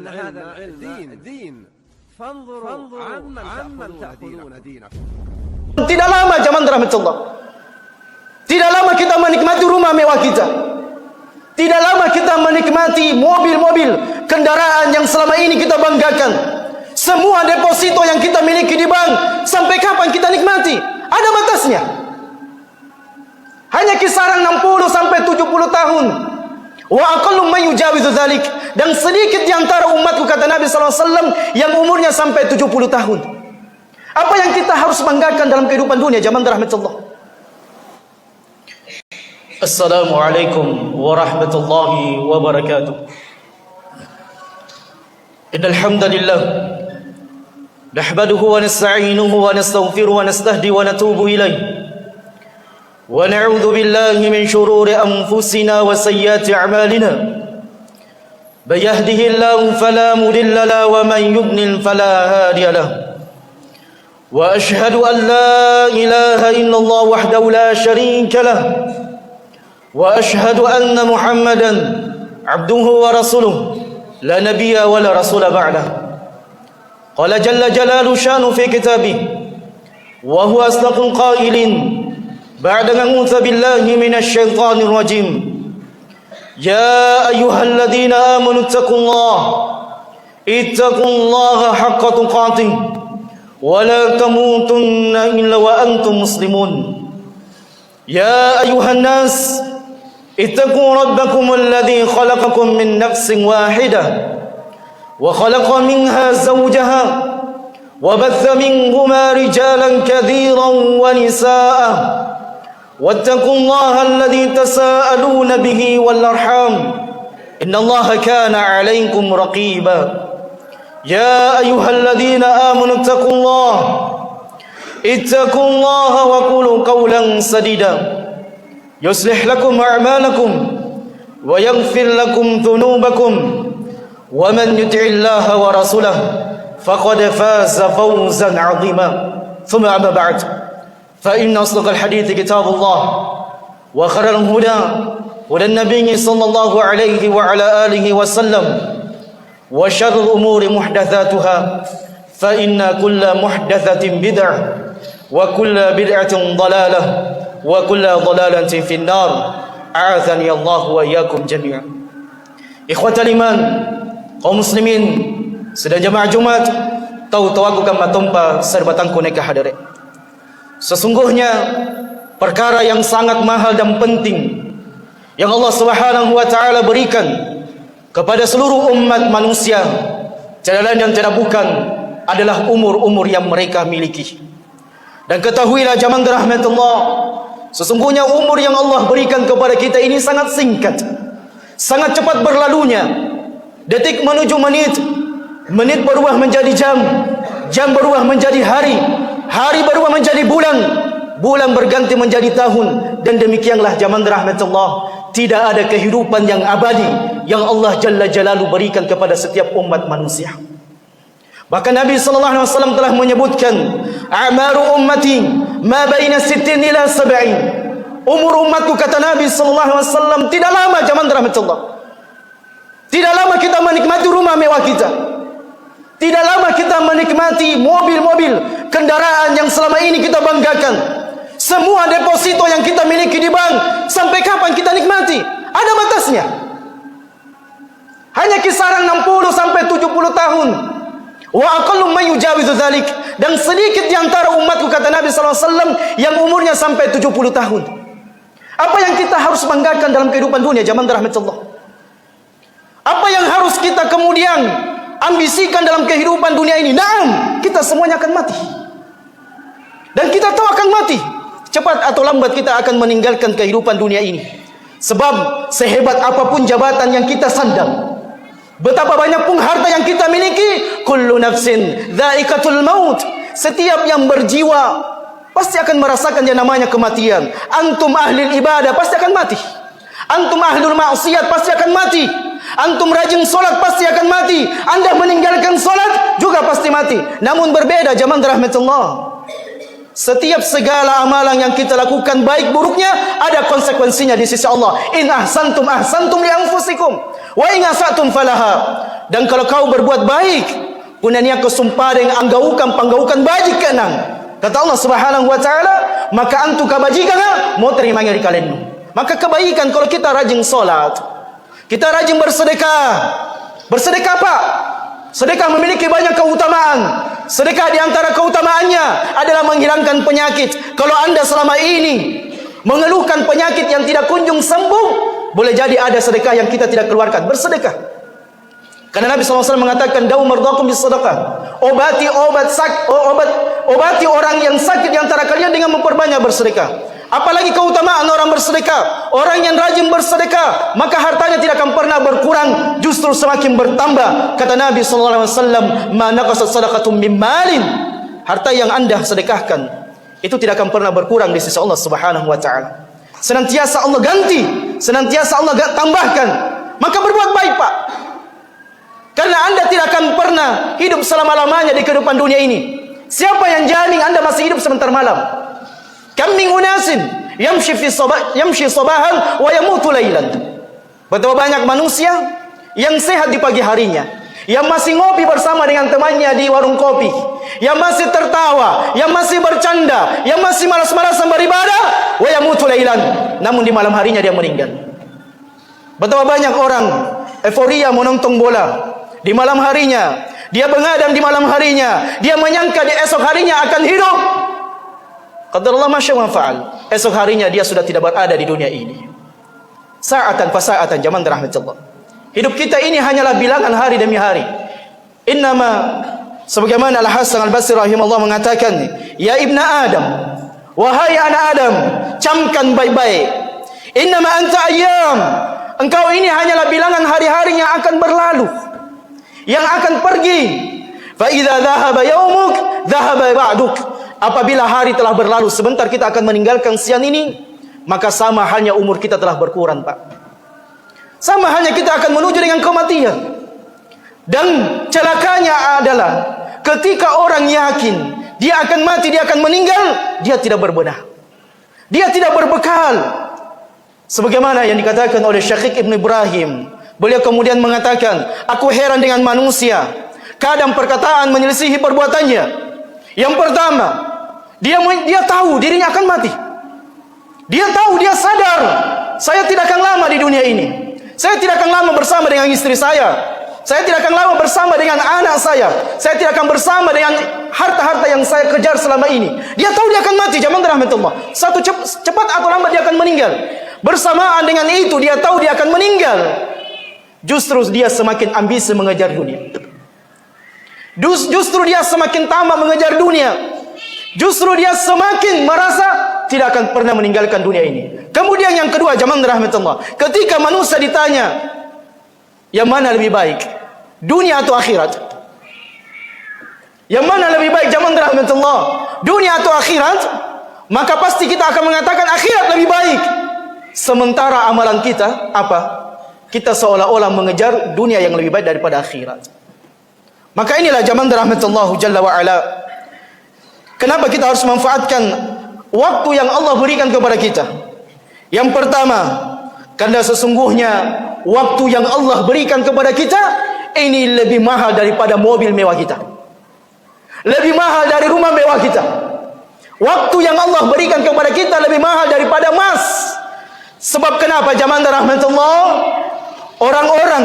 العلم دين فانظروا عمن تأخذون دينكم. Tidak lama zaman rahmatullah. Tidak lama kita menikmati rumah mewah kita. Tidak lama kita menikmati mobil-mobil, kendaraan yang selama ini kita banggakan. Semua deposito yang kita miliki di bank, sampai kapan kita nikmati? Ada batasnya. Hanya kisaran 60 sampai 70 tahun. Wa aqallu man yujawizu dzalik, dan sedikit di antara umatku kata Nabi sallallahu alaihi wasallam yang umurnya sampai 70 tahun. Apa yang kita harus banggakan dalam kehidupan dunia zaman rahmatullah? Assalamualaikum warahmatullahi wabarakatuh. Innal hamdalillah nahmaduhu wa nasta'inuhu wa nastaghfiruhu wa nastahdi wa natubu ilayh. ونعوذ بالله من شرور أنفسنا وسيئات أعمالنا من يهده الله فلا مضل له ومن يضلل فلا هادي له وأشهد أن لا إله إلا الله وحده لا شريك له وأشهد أن محمدا عبده ورسوله لا نبي ولا رسول بعده قال جل جلاله شانه في كتابه وهو أصدق القائلين بعد أن أعوذ بالله من الشيطان الرجيم يا أيها الذين آمنوا اتقوا الله حق تقاته ولا تموتن إلا وأنتم مسلمون يا أيها الناس اتقوا ربكم الذي خلقكم من نفس واحدة وخلق منها زوجها وبث منهما رجالا كثيرا ونساء واتقوا الله الذي تساءلون به والأرحام إن الله كان عليكم رقيبا يا أيها الذين آمنوا اتقوا الله وقولوا قولا سديدا يصلح لكم أعمالكم ويغفر لكم ذنوبكم ومن يطع الله ورسوله فقد فاز فوزا عظيما ثم أما بعد فإن أصدق الحديث كتاب الله وخير الهدى هدى النبي صلى الله عليه وعلى آله وسلم وشر الأمور محدثاتها فإن كل محدثة بدعة وكل بدعة ضلالة وكل ضلالة في النار أعاذني الله وإياكم جميعا. إخوة الإيمان kaum muslimin sedang jamaah Jumat, tahu aku kan matompa serbatangku neka hadare. Sesungguhnya perkara yang sangat mahal dan penting yang Allah Subhanahu wa taala berikan kepada seluruh umat manusia, tiada lain dan tiada bukan adalah umur-umur yang mereka miliki. Dan ketahuilah zaman rahmatullah, sesungguhnya umur yang Allah berikan kepada kita ini sangat singkat, sangat cepat berlalunya. Detik menuju menit, menit berubah menjadi jam, jam berubah menjadi hari, hari berubah menjadi bulan, bulan berganti menjadi tahun. Dan demikianlah zaman rahmatullah, tidak ada kehidupan yang abadi yang Allah Jalla Jalaluhu berikan kepada setiap umat manusia. Bahkan Nabi sallallahu alaihi wasallam telah menyebutkan, "A'maru ummati ma baina 60 ila 70." Umur umatku kata Nabi sallallahu alaihi wasallam tidak lama zaman rahmatullah. Tidak lama kita menikmati rumah mewah kita. Tidak lama kita menikmati mobil-mobil, kendaraan yang selama ini kita banggakan. Semua deposito yang kita miliki di bank, sampai kapan kita nikmati? Ada batasnya. Hanya kisaran 60 sampai 70 tahun. Wa aqallu man yujawizu dzalik, dan sedikit di antara umatku kata Nabi sallallahu alaihi wasallam yang umurnya sampai 70 tahun. Apa yang kita harus banggakan dalam kehidupan dunia zaman rahmatullah? Apa yang harus kita kemudian ambisikan dalam kehidupan dunia ini? Naam, kita semuanya akan mati. Dan kita tahu akan mati. Cepat atau lambat kita akan meninggalkan kehidupan dunia ini. Sebab sehebat apapun jabatan yang kita sandang, betapa banyak pun harta yang kita miliki, kullu nafsin dha'iqatul maut. Setiap yang berjiwa pasti akan merasakan yang namanya kematian. Antum ahlul ibadah pasti akan mati. Antum ahlul maksiat pasti akan mati. Antum rajin solat pasti akan mati. Anda meninggalkan solat juga pasti mati. Namun berbeda zaman rahmatullah. Setiap segala amalan yang kita lakukan baik buruknya ada konsekuensinya di sisi Allah. In ahsantum ahsantum li anfusikum wa in asatum falaha. Dan kalau kau berbuat baik, punanya kau sumpah dengan anggaukan panggaukan bajik keenang. Kata Allah Subhanahu wa taala, maka antu kabajikan mau terima dari kalian. Maka kebaikan kalau kita rajin solat, kita rajin bersedekah. Bersedekah apa? Sedekah memiliki banyak keutamaan. Sedekah di antara keutamaannya adalah menghilangkan penyakit. Kalau anda selama ini mengeluhkan penyakit yang tidak kunjung sembuh, boleh jadi ada sedekah yang kita tidak keluarkan. Bersedekah. Karena Nabi SAW mengatakan, "Dau mardakum bisedekah." Obati orang yang sakit di antara kalian dengan memperbanyak bersedekah. Apalagi keutamaan orang bersedekah. Orang yang rajin bersedekah, maka hartanya tidak akan pernah berkurang, justru semakin bertambah. Kata Nabi SAW, "Ma naqasat sadaqatun min malin." Harta yang anda sedekahkan itu tidak akan pernah berkurang di sisi Allah Subhanahu wa taala. Senantiasa Allah ganti, senantiasa Allah tambahkan. Maka berbuat baik, Pak. Karena anda tidak akan pernah hidup selama-lamanya di kehidupan dunia ini. Siapa yang jamin anda masih hidup sebentar malam? Kam min unasin yamshi sabahan wa yamutu lailan. Betapa banyak manusia yang sehat di pagi harinya, yang masih ngopi bersama dengan temannya di warung kopi, yang masih tertawa, yang masih bercanda, yang masih malas-malasan beribadah, wa yamutu lailan, namun di malam harinya dia meninggal. Betapa banyak orang euforia menonton bola di malam harinya, dia bengadang di malam harinya, dia menyangka di esok harinya akan hidup. Qadarullah ma syaa fa'al. Esok harinya dia sudah tidak berada di dunia ini. Sa'atan fa sa'atan, zaman rahmatullah. Hidup kita ini hanyalah bilangan hari demi hari. Innama, sebagaimana Al-Hasan Al-Basri rahimahullah mengatakan, "Ya ibna Adam, wahai anak Adam, camkan baik-baik. Innama anta ayyam." Engkau ini hanyalah bilangan hari-hari yang akan berlalu, yang akan pergi. Fa idza dhahaba yaumuk, dhahaba ba'duk. Apabila hari telah berlalu, sebentar kita akan meninggalkan siang ini, maka sama halnya umur kita telah berkurang, Pak. Sama halnya kita akan menuju dengan kematian. Dan celakanya adalah ketika orang yakin dia akan mati, dia akan meninggal, dia tidak berbenah, dia tidak berbekal. Sebagaimana yang dikatakan oleh Syekh Ibn Ibrahim, beliau kemudian mengatakan, "Aku heran dengan manusia, kadang perkataan menyelisihi perbuatannya." Yang pertama, dia tahu dirinya akan mati. Dia tahu, dia sadar, saya tidak akan lama di dunia ini. Saya tidak akan lama bersama dengan istri saya. Saya tidak akan lama bersama dengan anak saya. Saya tidak akan bersama dengan harta-harta yang saya kejar selama ini. Dia tahu dia akan mati, zaman rahmatullah. Satu cepat atau lambat dia akan meninggal. Bersamaan dengan itu, dia tahu dia akan meninggal. Justru dia semakin ambisi mengejar dunia. Justru dia semakin tamak mengejar dunia. Justru dia semakin merasa tidak akan pernah meninggalkan dunia ini. Kemudian yang kedua, zaman rahmatullah, ketika manusia ditanya, yang mana lebih baik, dunia atau akhirat? Yang mana lebih baik, zaman rahmatullah, dunia atau akhirat? Maka pasti kita akan mengatakan akhirat lebih baik. Sementara amalan kita apa? Kita seolah-olah mengejar dunia yang lebih baik daripada akhirat. Maka inilah zaman rahmatullah jalla wa ala. Kenapa kita harus manfaatkan waktu yang Allah berikan kepada kita? Yang pertama, karena sesungguhnya waktu yang Allah berikan kepada kita ini lebih mahal daripada mobil mewah kita, lebih mahal dari rumah mewah kita. Waktu yang Allah berikan kepada kita lebih mahal daripada emas. Sebab kenapa, zaman rahmatullah? Orang-orang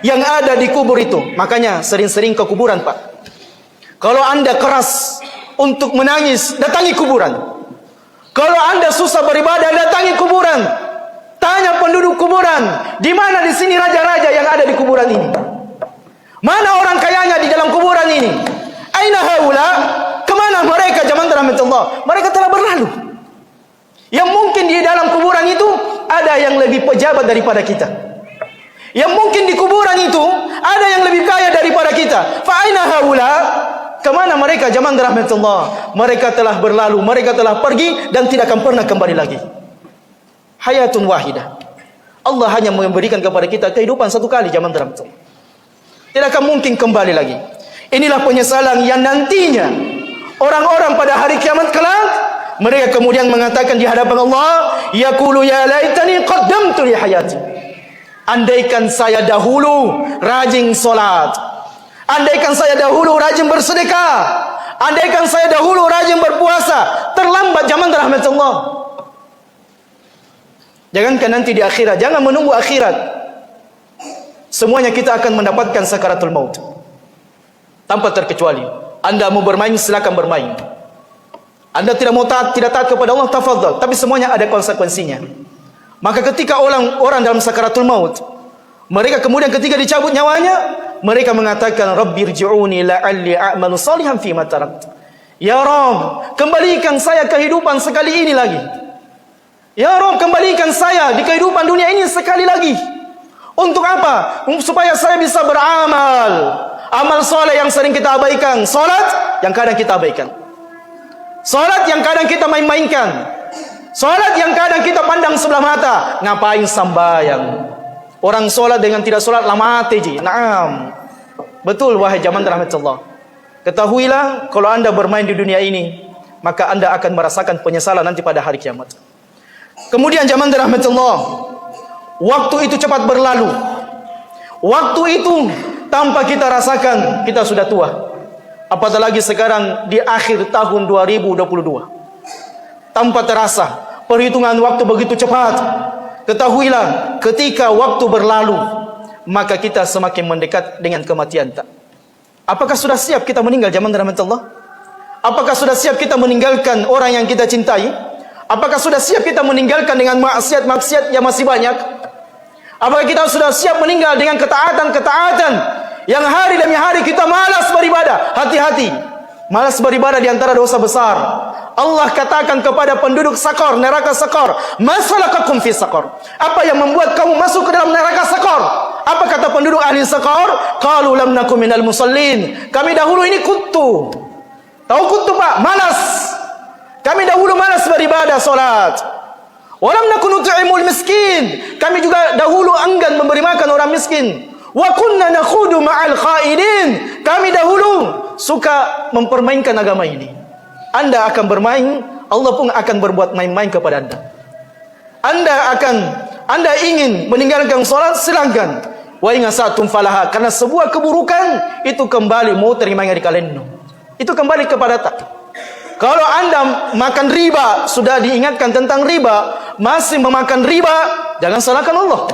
yang ada di kubur itu, makanya sering-sering ke kuburan, Pak. Kalau anda keras untuk menangis, datangi kuburan. Kalau anda susah beribadah, datangi kuburan. Tanya penduduk kuburan, di mana di sini raja-raja yang ada di kuburan ini? Mana orang kayanya di dalam kuburan ini? Aina haula? Kemana mereka, zaman rahmatullah? Mereka telah berlalu. Yang mungkin di dalam kuburan itu ada yang lebih pejabat daripada kita. Yang mungkin di kuburan itu ada yang lebih kaya daripada kita. Fa'aina haula? Kemana mereka, zaman rahmatullah? Mereka telah berlalu, mereka telah pergi dan tidak akan pernah kembali lagi. Hayatun wahidah. Allah hanya memberikan kepada kita kehidupan satu kali, zaman rahmatullah. Tidak akan mungkin kembali lagi. Inilah penyesalan yang nantinya orang-orang pada hari kiamat kelak, mereka kemudian mengatakan di hadapan Allah, yaqulu ya laitani qaddamtu li hayati. Andaikan saya dahulu rajin solat, andaikan saya dahulu rajin bersedekah, andaikan saya dahulu rajin berpuasa, terlambat zaman rahmat Allah. Jangankan nanti di akhirat, jangan menunggu akhirat. Semuanya kita akan mendapatkan sakaratul maut tanpa terkecuali. Anda mau bermain, silakan bermain. Anda tidak mau taat, tidak taat kepada Allah, tafadhal. Tapi semuanya ada konsekuensinya. Maka ketika orang dalam sakaratul maut, mereka kemudian ketika dicabut nyawanya, mereka mengatakan, Rabbirji'uni la'alli a'malu salihan fima tarakt. Ya Rabb, kembalikan saya kehidupan sekali ini lagi. Ya Rabb, kembalikan saya di kehidupan dunia ini sekali lagi. Untuk apa? Supaya saya bisa beramal. Amal soleh yang sering kita abaikan. Salat yang kadang kita abaikan. Salat yang kadang kita main-mainkan. Salat yang kadang kita pandang sebelah mata. Ngapain sambayang? Orang salat dengan tidak salat lama ji. Naam. Betul wahai zaman rahmatullah. Ketahuilah kalau anda bermain di dunia ini, maka anda akan merasakan penyesalan nanti pada hari kiamat. Kemudian zaman rahmatullah, waktu itu cepat berlalu. Waktu itu tanpa kita rasakan kita sudah tua. Apatah lagi sekarang di akhir tahun 2022. Tanpa terasa, perhitungan waktu begitu cepat. Ketahuilah, ketika waktu berlalu, maka kita semakin mendekat dengan kematian. Tak? Apakah sudah siap kita meninggal zaman rahmatullah? Apakah sudah siap kita meninggalkan orang yang kita cintai? Apakah sudah siap kita meninggalkan dengan maksiat-maksiat yang masih banyak? Apakah kita sudah siap meninggal dengan ketaatan-ketaatan yang hari demi hari kita malas beribadah? Hati-hati, malas beribadah di antara dosa besar. Allah katakan kepada penduduk Sakor, neraka Sakor, masalakakum fi Sakor. Apa yang membuat kamu masuk ke dalam neraka Sakor? Apa kata penduduk ahli Sakor? Qalu lam nakum minal musallin. Kami dahulu ini kutu. Tahu kutu Pak? Malas. Kami dahulu malas beribadah salat. Walam nakun nut'imul miskin. Kami juga dahulu enggan memberi makan orang miskin. Wa kunna nakhudu ma'al khaidin. Kami dahulu suka mempermainkan agama ini. Anda akan bermain, Allah pun akan berbuat main-main kepada Anda. Anda ingin meninggalkan salat, silakan. Wa in asatum falaha, karena sebuah keburukan itu kembali mau terimanya di kalian. Itu kembali kepada tak. Kalau Anda makan riba, sudah diingatkan tentang riba, masih memakan riba, jangan salahkan Allah.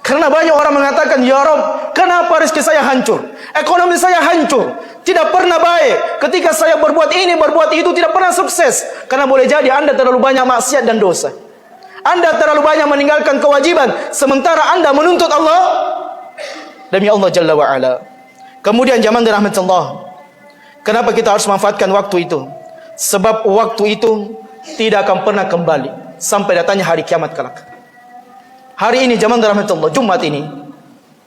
Karena banyak orang mengatakan, ya Rabb, kenapa rezeki saya hancur? Ekonomi saya hancur. Tidak pernah baik. Ketika saya berbuat ini, berbuat itu, tidak pernah sukses. Karena boleh jadi Anda terlalu banyak maksiat dan dosa. Anda terlalu banyak meninggalkan kewajiban, sementara Anda menuntut Allah demi Allah Jalla wa'ala. Kemudian zaman rahmatullah, kenapa kita harus manfaatkan waktu itu? Sebab waktu itu tidak akan pernah kembali sampai datangnya hari kiamat kelak. Hari ini zaman rahmatullah, Jumat ini,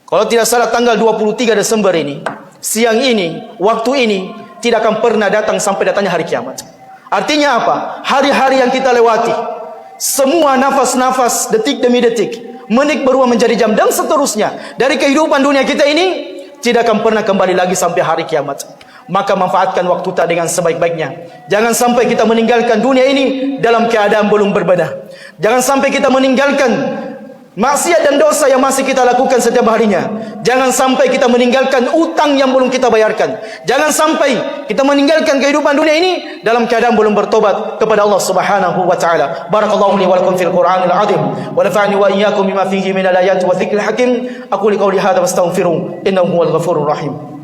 kalau tidak salah tanggal 23 Desember ini, siang ini, waktu ini tidak akan pernah datang sampai datangnya hari kiamat. Artinya apa? Hari-hari yang kita lewati, semua nafas-nafas, detik demi detik, menit berubah menjadi jam dan seterusnya dari kehidupan dunia kita ini tidak akan pernah kembali lagi sampai hari kiamat. Maka manfaatkan waktu kita dengan sebaik-baiknya. Jangan sampai kita meninggalkan dunia ini dalam keadaan belum berbenah. Jangan sampai kita meninggalkan maksiat dan dosa yang masih kita lakukan setiap harinya. Jangan sampai kita meninggalkan utang yang belum kita bayarkan. Jangan sampai kita meninggalkan kehidupan dunia ini dalam keadaan belum bertobat kepada Allah Subhanahu wa taala. Barakallahu li wa lakum fil Qur'anil azim wa nafa'ani wa iyyakum bima fihi min al-ayati wa dzikril hakim. Aqulu qawli hadza wastaghfiru innahu huwal ghafurur rahim.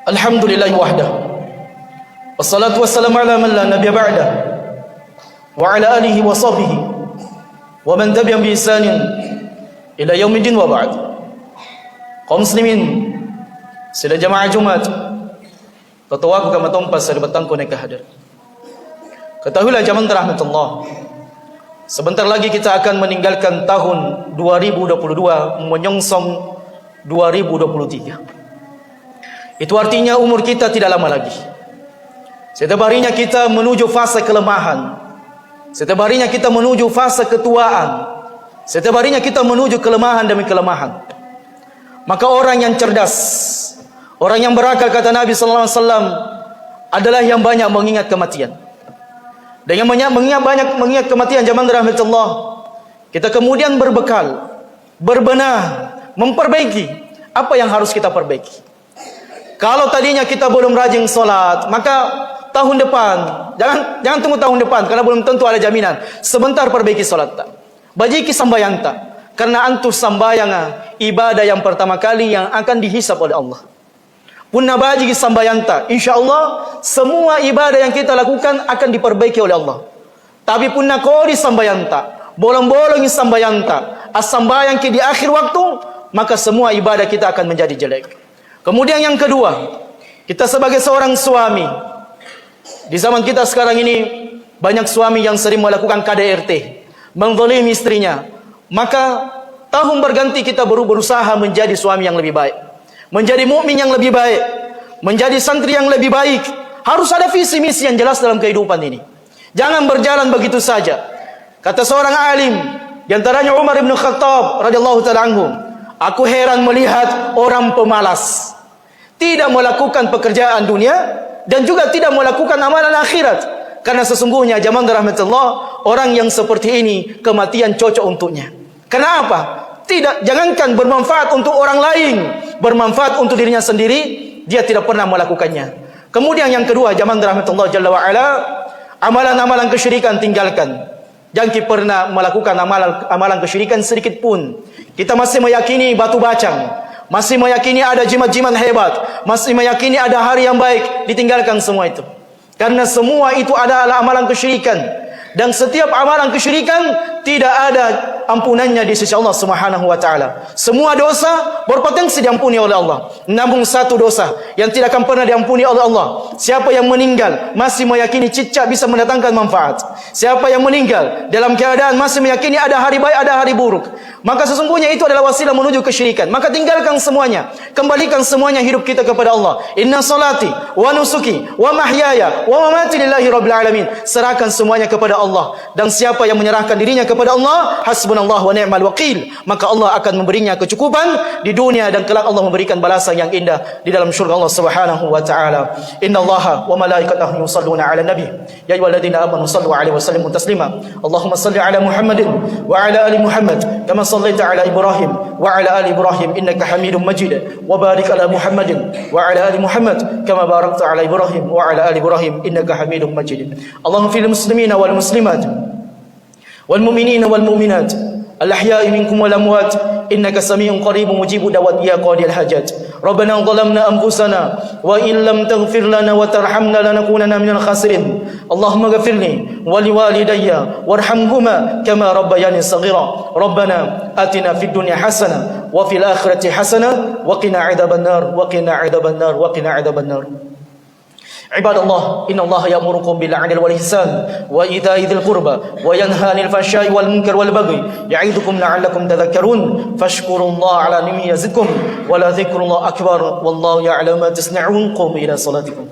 Alhamdulillahi wahdah, wassalatu wassalamu ala man la nabiyya ba'dah, wa ala alihi wa sahbihi wa man tabi'ahum bi ihsanin ila yaumiddin wa ba'd. Kaum muslimin, sila jamaah Jumat, tatawaku kama tompas sa batangko na kahadir. Ketahuilah zaman rahmatullah, sebentar lagi kita akan meninggalkan tahun 2022 menyongsong 2023. Itu artinya umur kita tidak lama lagi. Setiap harinya kita menuju fase kelemahan. Setiap harinya kita menuju fase ketuaan. Setiap harinya kita menuju kelemahan demi kelemahan. Maka orang yang cerdas, Orang yang berakal, kata Nabi sallallahu alaihi wasallam, adalah yang banyak mengingat kematian. Dan yang banyak mengingat kematian, jamaah rahmatullah, kita kemudian berbekal, berbenah, memperbaiki apa yang harus kita perbaiki. Kalau tadinya kita belum rajin solat, maka tahun depan, jangan tunggu tahun depan, karena belum tentu ada jaminan. Sebentar perbaiki solat tak, bajiki sambayang tak, karena antu sambayang ibadah yang pertama kali yang akan dihisap oleh Allah. Punna bajiki sambayang tak, insyaallah semua ibadah yang kita lakukan akan diperbaiki oleh Allah. Tapi punna kodi sambayang tak, bolong-bolong sambayang tak, as-sambayang di akhir waktu, maka semua ibadah kita akan menjadi jelek. Kemudian yang kedua, kita sebagai seorang suami, di zaman kita sekarang ini banyak suami yang sering melakukan KDRT, menzalimi istrinya. Maka tahun berganti kita berusaha menjadi suami yang lebih baik, menjadi mukmin yang lebih baik, menjadi santri yang lebih baik. Harus ada visi misi yang jelas dalam kehidupan ini. Jangan berjalan begitu saja. Kata seorang alim, di antaranya Umar bin Khattab radhiyallahu taala anhu, aku heran melihat orang pemalas, tidak melakukan pekerjaan dunia dan juga tidak melakukan amalan akhirat. Karena sesungguhnya jamaah rahmatullah, orang yang seperti ini kematian cocok untuknya. Kenapa? Tidak, jangankan bermanfaat untuk orang lain, bermanfaat untuk dirinya sendiri, dia tidak pernah melakukannya. Kemudian yang kedua, jamaah rahmatullah jalla wa ala, amalan-amalan kesyirikan tinggalkan. Jangan kita pernah melakukan amalan kesyirikan sedikit pun. Kita masih meyakini batu bacang, masih meyakini ada jimat-jimat hebat, masih meyakini ada hari yang baik, ditinggalkan semua itu. Karena semua itu adalah amalan kesyirikan. Dan setiap amalan kesyirikan tidak ada ampunannya di sisi Allah Subhanahu wa taala. Semua dosa berpotensi diampuni oleh Allah. Namun satu dosa yang tidak akan pernah diampuni oleh Allah, siapa yang meninggal masih meyakini cicak bisa mendatangkan manfaat. Siapa yang meninggal dalam keadaan masih meyakini ada hari baik, ada hari buruk, maka sesungguhnya itu adalah wasilah menuju kesyirikan. Maka tinggalkan semuanya, kembalikan semuanya hidup kita kepada Allah. Inna salati wa nusuki wa mahyaya wa mamati lillahi rabbil alamin. Serahkan semuanya kepada Allah. Dan siapa yang menyerahkan dirinya kepada Allah, hasbunallahu wa ni'mal wakil, maka Allah akan memberinya kecukupan di dunia dan kelak Allah memberikan balasan yang indah di dalam syurga Allah Subhanahu wa taala. Innallaha wa malaikatahu yusalluna 'alan nabi ya ayyuhalladzina amanu sallu 'alaihi wa sallimu taslima. Allahumma salli 'ala Muhammadin wa 'ala ali Muhammad kama sallaita 'ala Ibrahim wa 'ala ali Ibrahim innaka Hamidum Majid. Wa barik 'ala Muhammadin wa 'ala ali Muhammad kama barakta 'ala Ibrahim wa 'ala ali Ibrahim innaka Hamidum Majid. Allahumma fil muslimina wal muslimat wal mu'minina wal mu'minat al-ahya'i minkum wal amwat innaka samii'un qaribun mujibud da'wat ya qadiyal hajat. Rabbana zalamna anfusana wa in lam taghfir lana wa tarhamna lanakunanna minal khasirin. Allahumma ghfirli wa liwalidayya warhamhuma kama rabbayani saghira. Rabbana atina fid dunya hasanah wa fil akhirati hasanah wa qina 'adzabannar wa qina 'adzabannar wa qina 'adzabannar. Ibadallah, innallaha ya'murukum bil 'adli wal ihsan wa ita'i dzil qurba wa yanha 'anil fahsya'i wal munkari wal baghi ya'idukum la'allakum tadhakkarun. Fashkurullaha 'ala ni'matihi yazidkum wa la dzikrullahi akbar wallahu ya'lamu ma tasna'un. Qum ila salatikum.